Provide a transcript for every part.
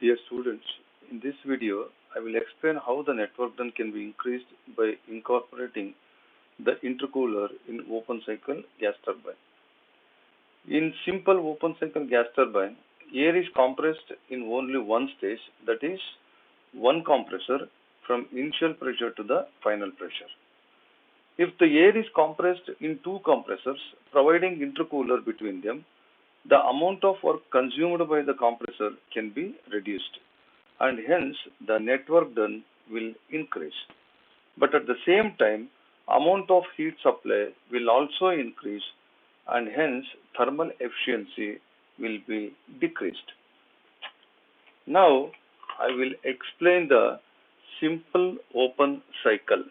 Dear students, in this video, I will explain how the network done can be increased by incorporating the intercooler in open cycle gas turbine. In simple open cycle gas turbine, air is compressed in only one stage, that is, one compressor from initial pressure to the final pressure. If the air is compressed in two compressors, providing intercooler between them, the amount of work consumed by the compressor can be reduced, and hence the network done will increase. But at the same time, amount of heat supply will also increase, and hence thermal efficiency will be decreased. Now I will explain the simple open cycle.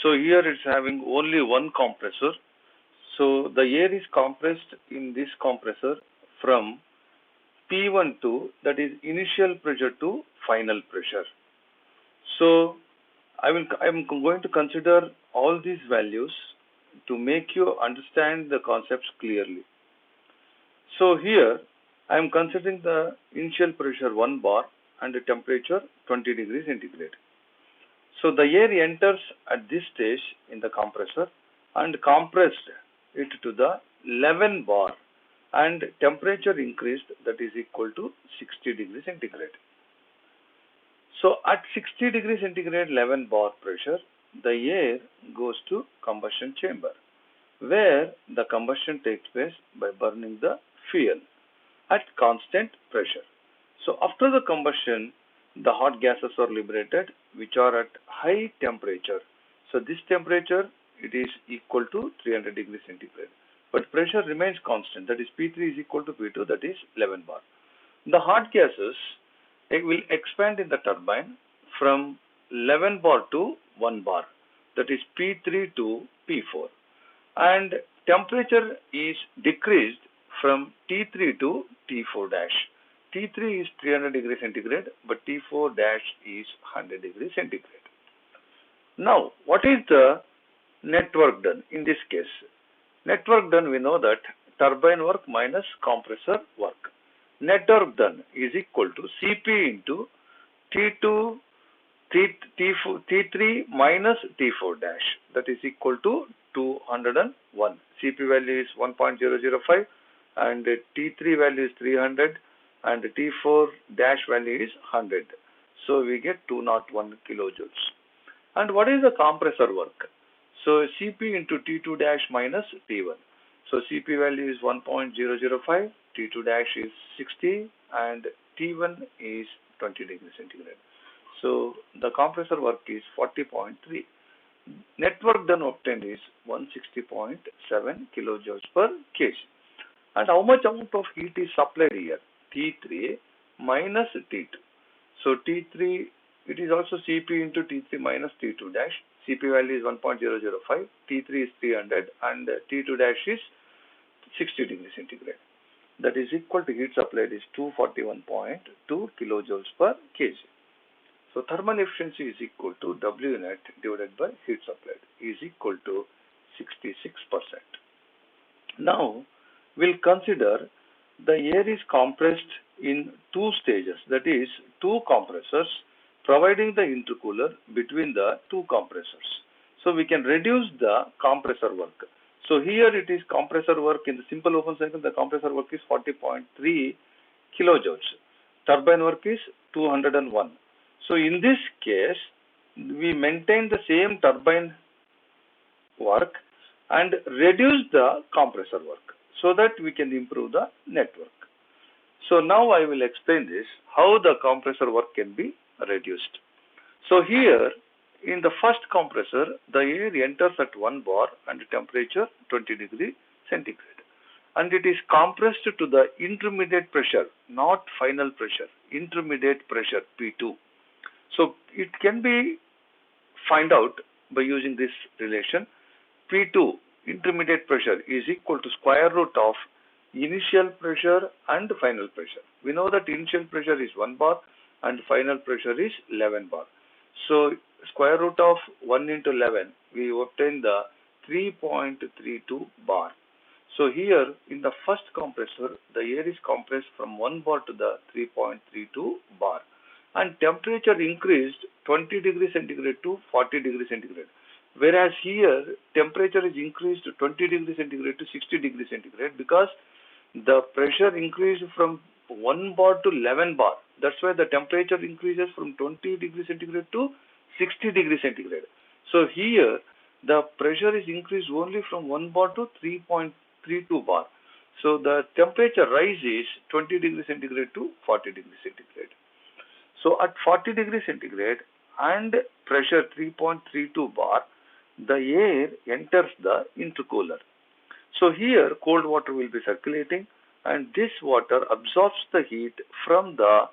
So here it's having only one compressor. So the air is compressed in this compressor from P1 to, that is, initial pressure to final pressure. So I'm going to consider all these values to make you understand the concepts clearly. So here I am considering the initial pressure 1 bar and the temperature 20 degrees centigrade. So the air enters at this stage in the compressor and compressed it to the 11 bar, and temperature increased, that is equal to 60 degrees centigrade. So at 60 degrees centigrade 11 bar pressure, the air goes to combustion chamber, where the combustion takes place by burning the fuel at constant pressure. So after the combustion, the hot gases are liberated, which are at high temperature. So this temperature, it is equal to 300 degrees centigrade. But pressure remains constant, that is P3 is equal to P2, that is 11 bar. The hot gases will expand in the turbine from 11 bar to 1 bar, that is P3 to P4. And temperature is decreased from T3 to T4 dash. T3 is 300 degrees centigrade, but T4 dash is 100 degrees centigrade. Now, what is the network done in this case? Network done, we know that turbine work minus compressor work. Network done is equal to Cp into T2, T3 minus T4 dash, that is equal to 201. Cp value is 1.005 and T3 value is 300 and T4 dash value is 100. So we get 201 kilojoules. And what is the compressor work? So Cp into T2 dash minus T1. So Cp value is 1.005, T2 dash is 60 and T1 is 20 degrees centigrade. So the compressor work is 40.3. Network done obtained is 160.7 kilojoules per kg. And how much amount of heat is supplied here? T3 minus T2. So T3, it is also Cp into T3 minus T2 dash. Cp value is 1.005, T3 is 300 and T2 dash is 60 degrees centigrade. That is equal to heat supplied is 241.2 kilojoules per kg. So thermal efficiency is equal to W net divided by heat supplied is equal to 66%. Now we'll consider the air is compressed in two stages, that is two compressors providing the intercooler between the two compressors. So we can reduce the compressor work. So here it is compressor work in the simple open cycle, the compressor work is 40.3 kilojoules. Turbine work is 201. So in this case, we maintain the same turbine work and reduce the compressor work so that we can improve the network. So now I will explain this, how the compressor work can be reduced. So here in the first compressor, the air enters at 1 bar and temperature 20 degree centigrade. And it is compressed to the intermediate pressure, not final pressure, intermediate pressure P2. So it can be find out by using this relation. P2, intermediate pressure, is equal to square root of initial pressure and final pressure. We know that initial pressure is 1 bar and final pressure is 11 bar. So square root of 1 into 11, we obtain the 3.32 bar. So here in the first compressor, the air is compressed from 1 bar to the 3.32 bar, and temperature increased 20 degrees centigrade to 40 degrees centigrade. Whereas here temperature is increased to 20 degrees centigrade to 60 degrees centigrade because the pressure increased from 1 bar to 11 bar. That's why the temperature increases from 20 degrees centigrade to 60 degrees centigrade. So here the pressure is increased only from 1 bar to 3.32 bar. So the temperature rises 20 degrees centigrade to 40 degrees centigrade. So at 40 degrees centigrade and pressure 3.32 bar, the air enters the intercooler. So here cold water will be circulating, and this water absorbs the heat from the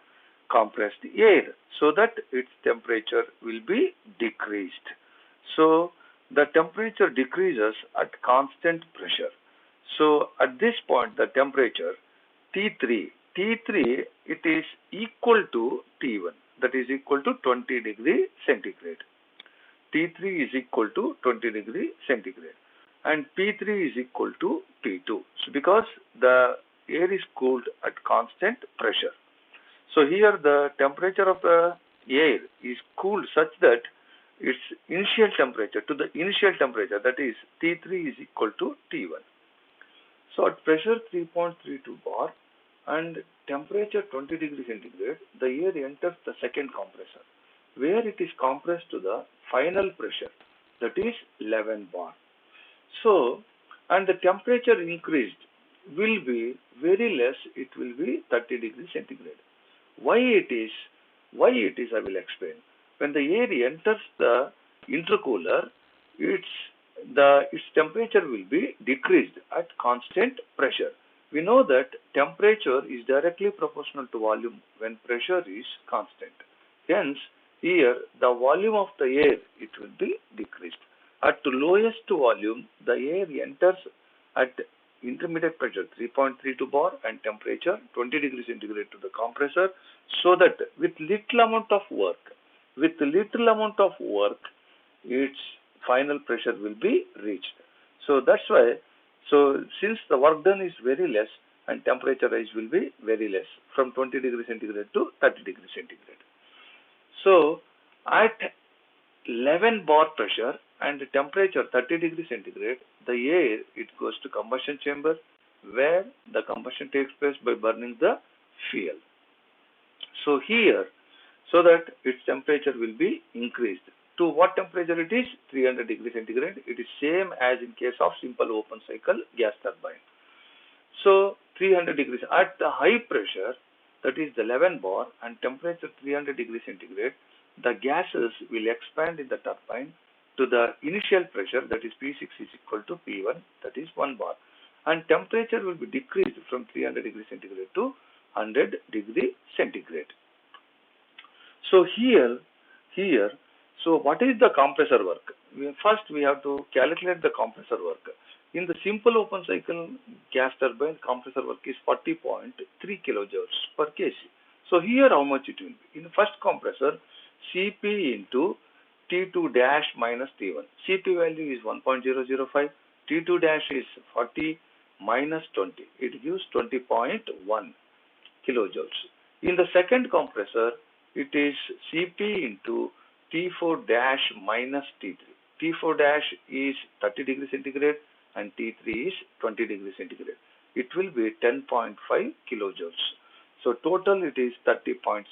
compressed air so that its temperature will be decreased. So the temperature decreases at constant pressure. So at this point the temperature T3 it is equal to T1, that is equal to 20 degree centigrade. T3 is equal to 20 degree centigrade and P3 is equal to P2. So because the air is cooled at constant pressure. So here the temperature of the air is cooled such that its initial temperature to the initial temperature, that is T3 is equal to T1. So at pressure 3.32 bar and temperature 20 degree centigrade, the air enters the second compressor where it is compressed to the final pressure, that is 11 bar. So, and the temperature increased will be very less, it will be 30 degrees centigrade. Why it is, I will explain. When the air enters the intercooler, its temperature will be decreased at constant pressure. We know that temperature is directly proportional to volume when pressure is constant. Hence, here the volume of the air it will be decreased. At the lowest volume, the air enters at intermediate pressure 3.32 bar and temperature 20 degrees centigrade to the compressor, so that with little amount of work, its final pressure will be reached. So that's why, so since the work done is very less and temperature rise will be very less from 20 degrees centigrade to 30 degrees centigrade. So at 11 bar pressure and temperature 30 degrees centigrade, the air it goes to combustion chamber where the combustion takes place by burning the fuel. So here, so that its temperature will be increased. To what temperature it is? 300 degrees centigrade. It is same as in case of simple open cycle gas turbine. So 300 degrees at the high pressure, that is the 11 bar and temperature 300 degrees centigrade, the gases will expand in the turbine to the initial pressure, that is P6 is equal to P1, that is 1 bar, and temperature will be decreased from 300 degrees centigrade to 100 degree centigrade. So here, so what is the compressor work? First we have to calculate the compressor work. In the simple open cycle gas turbine, compressor work is 40.3 kilojoules per kg. So here how much it will be? In the first compressor, Cp into T2 dash minus T1. Cp value is 1.005, T2 dash is 40 minus 20. It gives 20.1 kilojoules. In the second compressor, it is Cp into T4 dash minus T3. T4 dash is 30 degrees centigrade and T3 is 20 degrees centigrade. It will be 10.5 kilojoules. So total it is 30.6.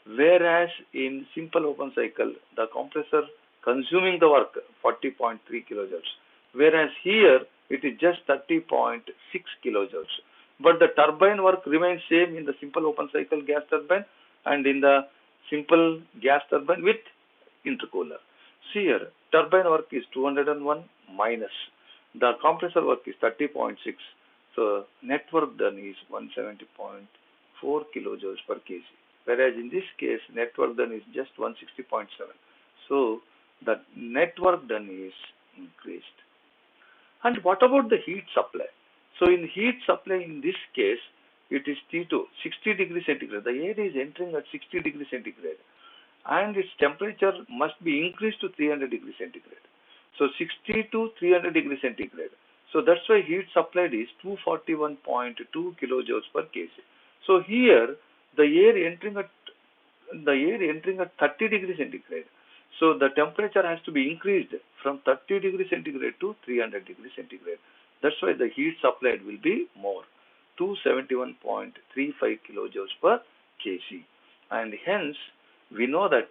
Whereas in simple open cycle, the compressor consuming the work 40.3 kilojoules. Whereas here it is just 30.6 kilojoules. But the turbine work remains same in the simple open cycle gas turbine and in the simple gas turbine with intercooler. See here, turbine work is 201 minus the compressor work is 30.6. So net work done is 170.4 kilojoules per kg. Whereas in this case, net work done is just 160.7. So the net work done is increased. And what about the heat supply? So in heat supply in this case, it is T2, 60 degrees centigrade. The air is entering at 60 degrees centigrade and its temperature must be increased to 300 degrees centigrade. So 60 to 300 degrees centigrade. So that's why heat supplied is 241.2 kilojoules per kg. So here the air entering at 30 degrees centigrade. So the temperature has to be increased from 30 degrees centigrade to 300 degrees centigrade. That's why the heat supplied will be more, 271.35 kilojoules per kg. And hence, we know that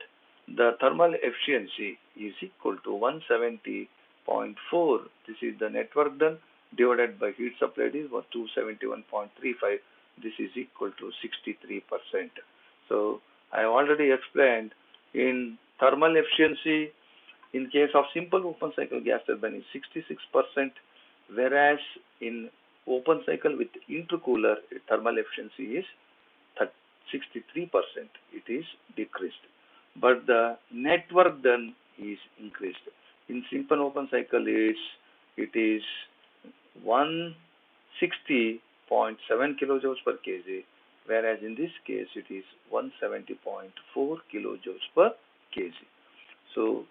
the thermal efficiency is equal to 170.4. This is the net work done divided by heat supplied is 271.35. This is equal to 63%. So I already explained in thermal efficiency, in case of simple open cycle gas turbine is 66%, whereas in open cycle with intercooler, thermal efficiency is 63%. It is decreased. But the net work done is increased. In simple open cycle it is 160.7 kilojoules per kg, whereas in this case it is 170.4 kilojoules per kg. So,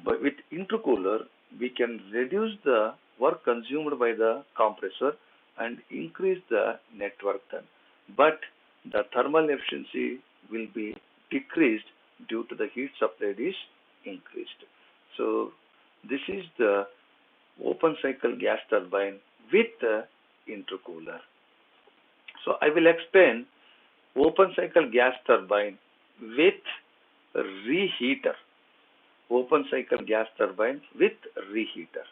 but with intercooler, we can reduce the work consumed by the compressor and increase the net work done. But the thermal efficiency will be decreased due to the heat supplied is increased. So, this is the open cycle gas turbine with the intercooler. So I will explain open cycle gas turbine with reheater. Open cycle gas turbine with reheater.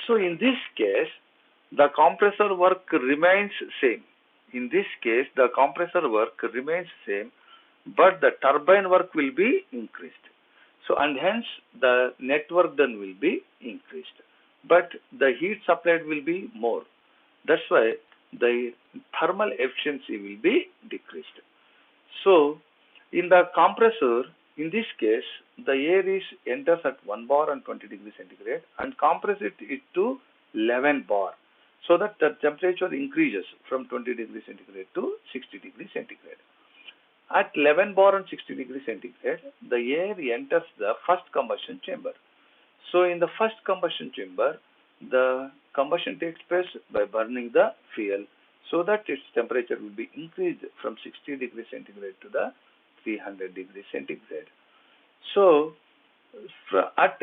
So in this case, the compressor work remains same. In this case, the compressor work remains same, but the turbine work will be increased. So and hence the net work done will be increased, but the heat supplied will be more. That's why the thermal efficiency will be decreased. So in the compressor, in this case, the air enters at 1 bar and 20 degrees centigrade and compress it to 11 bar, so that the temperature increases from 20 degrees centigrade to 60 degrees centigrade. At 11 bar and 60 degrees centigrade, the air enters the first combustion chamber. So in the first combustion chamber, the combustion takes place by burning the fuel, so that its temperature will be increased from 60 degrees centigrade to the 300 degrees centigrade. So at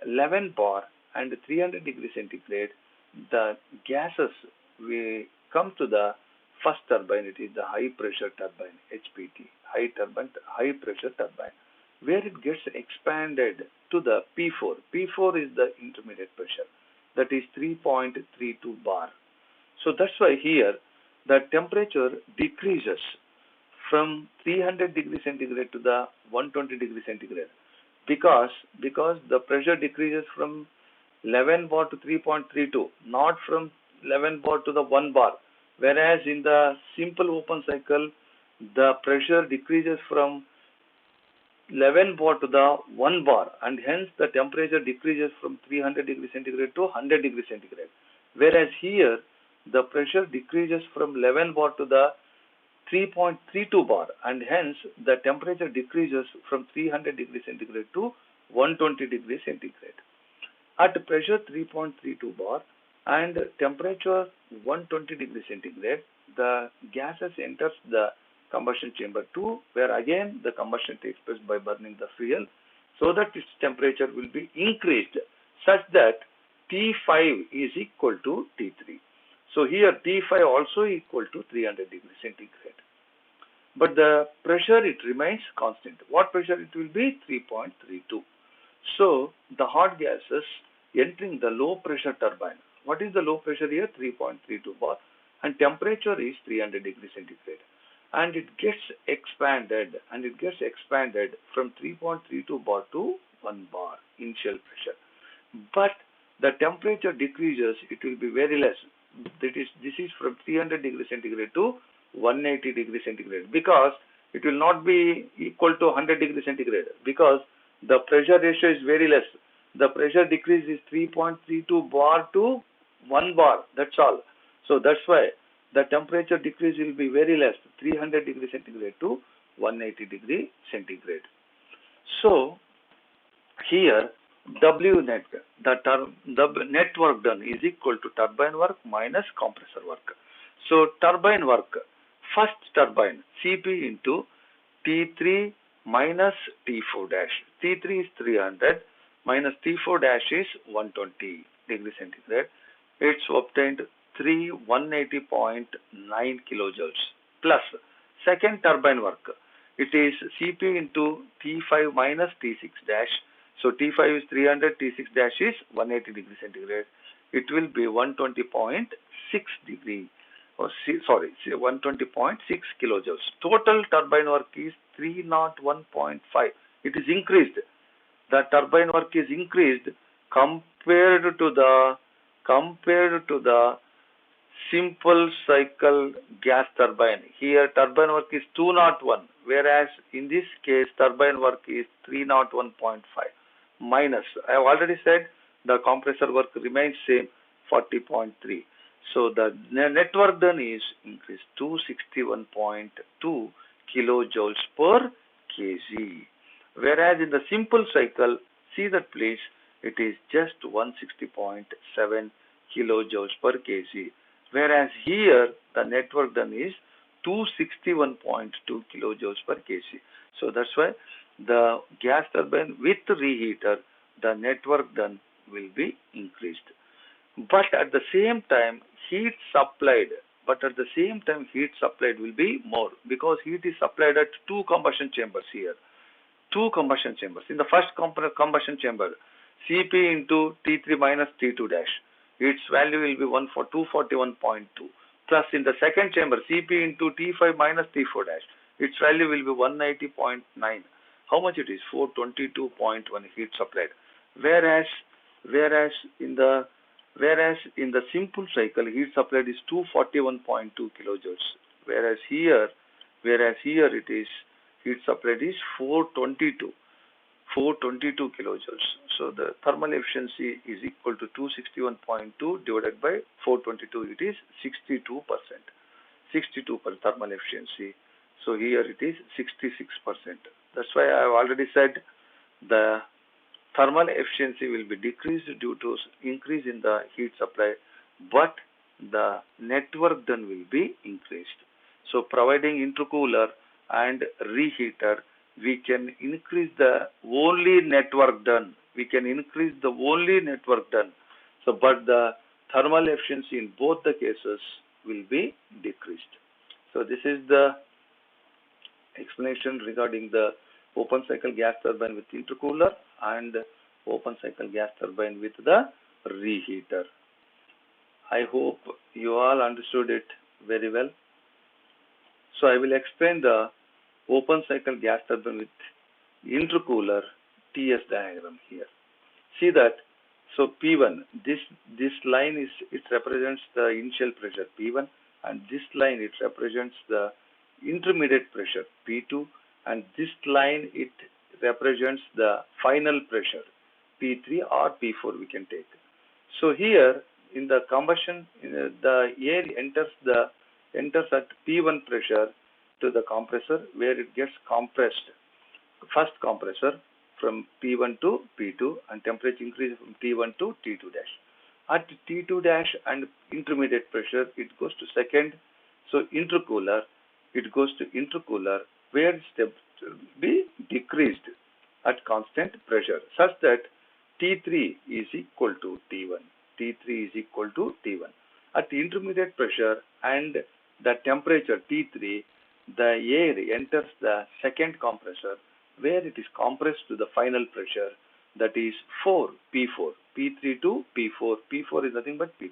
11 bar and 300 degrees centigrade, the gases will come to the first turbine. It is the high pressure turbine, HPT, high pressure turbine, where it gets expanded to the P4. P4 is the intermediate pressure, that is 3.32 bar. So that's why here the temperature decreases from 300 degrees centigrade to the 120 degrees centigrade, because the pressure decreases from 11 bar to 3.32, not from 11 bar to the 1 bar. Whereas in the simple open cycle, the pressure decreases from 11 bar to the 1 bar, and hence the temperature decreases from 300 degrees centigrade to 100 degrees centigrade. Whereas here, the pressure decreases from 11 bar to the 3.32 bar, and hence the temperature decreases from 300 degrees centigrade to 120 degrees centigrade. At pressure 3.32 bar and temperature 120 degrees centigrade, the gases enters the combustion chamber 2, where again the combustion takes place by burning the fuel, so that its temperature will be increased such that T5 is equal to T3. So here T5 also equal to 300 degrees centigrade. But the pressure, it remains constant. What pressure it will be? 3.32. So the hot gases entering the low pressure turbine. What is the low pressure here? 3.32 bar, and temperature is 300 degrees centigrade. And it gets expanded, from 3.32 bar to 1 bar initial pressure. But the temperature decreases, it will be very less. This is from 300 degrees centigrade to 180 degrees centigrade, because it will not be equal to 100 degrees centigrade, because the pressure ratio is very less. The pressure decrease is 3.32 bar to 1 bar, that's all. So that's why the temperature decrease will be very less, 300 degrees centigrade to 180 degree centigrade. So here W net, the net work done is equal to turbine work minus compressor work. So turbine work, first turbine Cp into T3 minus T4 dash. T3 is 300 minus T4 dash is 120 degree centigrade. It's obtained 180.9 kilojoules plus second turbine work. It is Cp into T5 minus T6 dash. So T5 is 300, T6 dash is 180 degree centigrade. It will be 120.6 degree, or 120.6 kilojoules. Total turbine work is 301.5. It is increased. The turbine work is increased compared to the simple cycle gas turbine. Here turbine work is 201, whereas in this case turbine work is 301.5 minus. I have already said the compressor work remains same, 40.3. So the net work done is increased to 61.2 kilojoules per kg. Whereas in the simple cycle, see that please, it is just 160.7 kilojoules per kg. Whereas here the net work done is 261.2 kilojoules per kg. So that's why the gas turbine with reheater, the net work done will be increased. But at the same time, heat supplied, will be more, because heat is supplied at two combustion chambers here. Two combustion chambers. In the first combustion chamber, Cp into T3 minus T2 dash, its value will be 241.2. Plus in the second chamber, Cp into T5 minus T4 dash, its value will be 190.9. How much it is? 422.1 heat supplied. Whereas in the simple cycle, heat supplied is 241.2 kilojoules. Whereas here it is heat supplied is 422 kilojoules. So the thermal efficiency is equal to 261.2 divided by 422. It is 62%. 62 per thermal efficiency. So here it is 66%. That's why I have already said the thermal efficiency will be decreased due to increase in the heat supply, but the network done will be increased. So providing intercooler and reheater, we can increase the only network done. So, but the thermal efficiency in both the cases will be decreased. So this is the explanation regarding the open cycle gas turbine with intercooler and open cycle gas turbine with the reheater. I hope you all understood it very well. So I will explain the open cycle gas turbine with intercooler TS diagram here. See that, so P1, this line it represents the initial pressure P1, and this line it represents the intermediate pressure P2, and this line it represents the final pressure P3 or P4 we can take. So here in the combustion, the air enters at P1 pressure to the compressor, where it gets compressed. First compressor from P1 to P2, and temperature increases from T1 to T2 dash. At T2 dash and intermediate pressure, it goes to second. So intercooler, it goes to intercooler, where step will be decreased at constant pressure, such that T3 is equal to T1. T3 is equal to T1. At intermediate pressure and the temperature T3, the air enters the second compressor, where it is compressed to the final pressure, that is P4, P3 to P4. P4 is nothing but P3.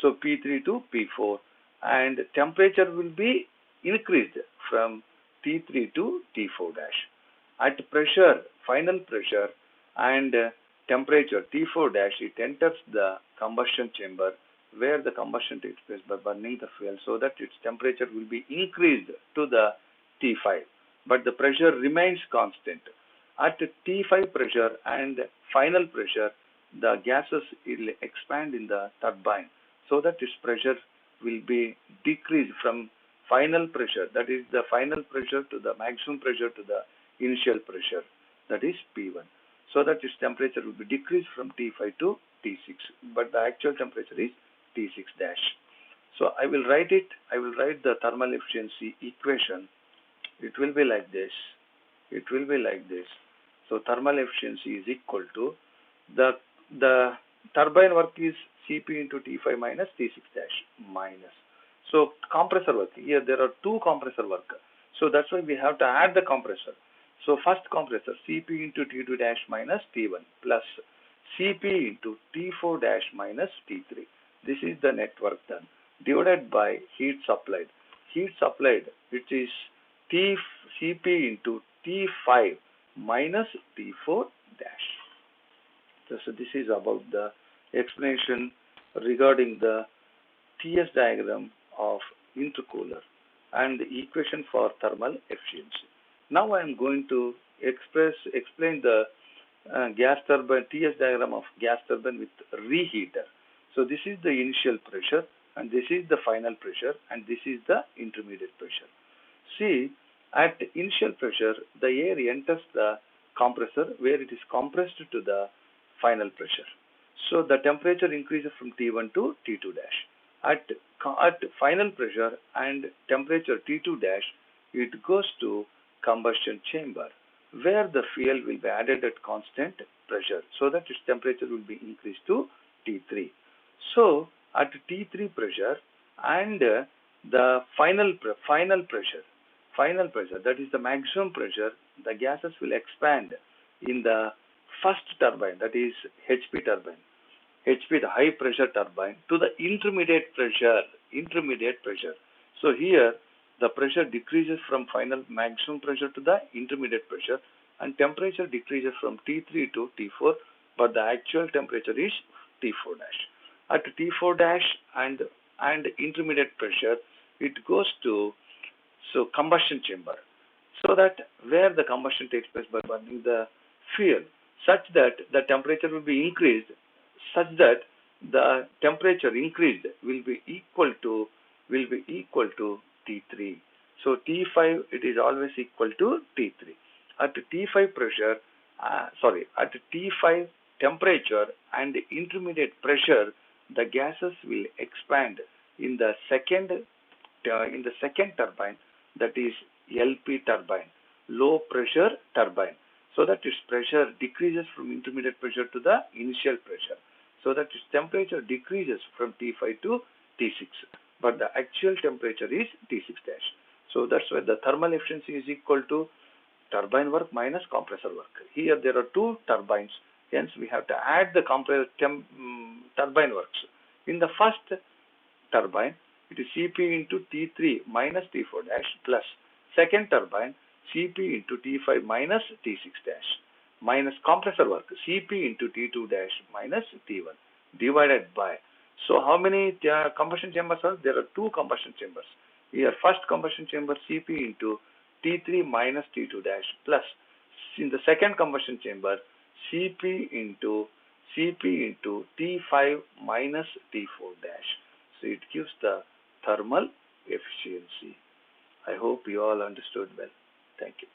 So P3 to P4, and temperature will be increased from T3 to T4 dash. At pressure, final pressure and temperature T4 dash, it enters the combustion chamber, where the combustion takes place by burning the fuel, so that its temperature will be increased to the T5, but the pressure remains constant. At T5 pressure and final pressure, the gases will expand in the turbine, so that its pressure will be decreased from final pressure, that is the final pressure, to the maximum pressure to the initial pressure, that is P1. so that its temperature will be decreased from T5 to T6, but the actual temperature is T6 dash. So I will write it. I will write the thermal efficiency equation. It will be like this. It will be like this. So thermal efficiency is equal to the turbine work is Cp into T5 minus T6 dash minus. So compressor work, here there are two compressor work. So that's why we have to add the compressor. So first compressor Cp into T2 dash minus T1 plus Cp into T4 dash minus T3. This is the net work done divided by heat supplied. Heat supplied, which is Cp into T5 minus T4 dash. So this is about the explanation regarding the TS diagram of intercooler and the equation for thermal efficiency. Now I am going to explain the gas turbine TS diagram of gas turbine with reheater. So this is the initial pressure and this is the final pressure and this is the intermediate pressure. See, at initial pressure, the air enters the compressor where it is compressed to the final pressure. So the temperature increases from T1 to T2 dash. At final pressure and temperature T2 dash, it goes to combustion chamber where the fuel will be added at constant pressure so that its temperature will be increased to T3. So at T3 pressure and the final pressure, that is the maximum pressure, the gases will expand in the first turbine, that is HP turbine. HP, the high pressure turbine, to the intermediate pressure. So here the pressure decreases from final maximum pressure to the intermediate pressure and temperature decreases from T3 to T4, but the actual temperature is T4 dash. At T4 dash and intermediate pressure, it goes to combustion chamber, so that where the combustion takes place by burning the fuel, such that the temperature will be increased, such that the temperature increased will be equal to T3. So T5, it is always equal to T3. At T5 pressure, at T5 temperature and intermediate pressure, the gases will expand in the second turbine, that is LP turbine, low pressure turbine, so that its pressure decreases from intermediate pressure to the initial pressure, so that its temperature decreases from T5 to T6, but the actual temperature is T6 dash. So that's why the thermal efficiency is equal to turbine work minus compressor work. Here there are two turbines, hence we have to add the turbine works. In the first turbine, it is Cp into T3 minus T4 dash plus second turbine Cp into T5 minus T6 dash minus compressor work Cp into T2 dash minus T1 divided by. So how many combustion chambers are? There are two combustion chambers. Here first combustion chamber Cp into T3 minus T2 dash plus in the second combustion chamber Cp into T5 minus T4 dash. So it gives the thermal efficiency. I hope you all understood well. Thank you.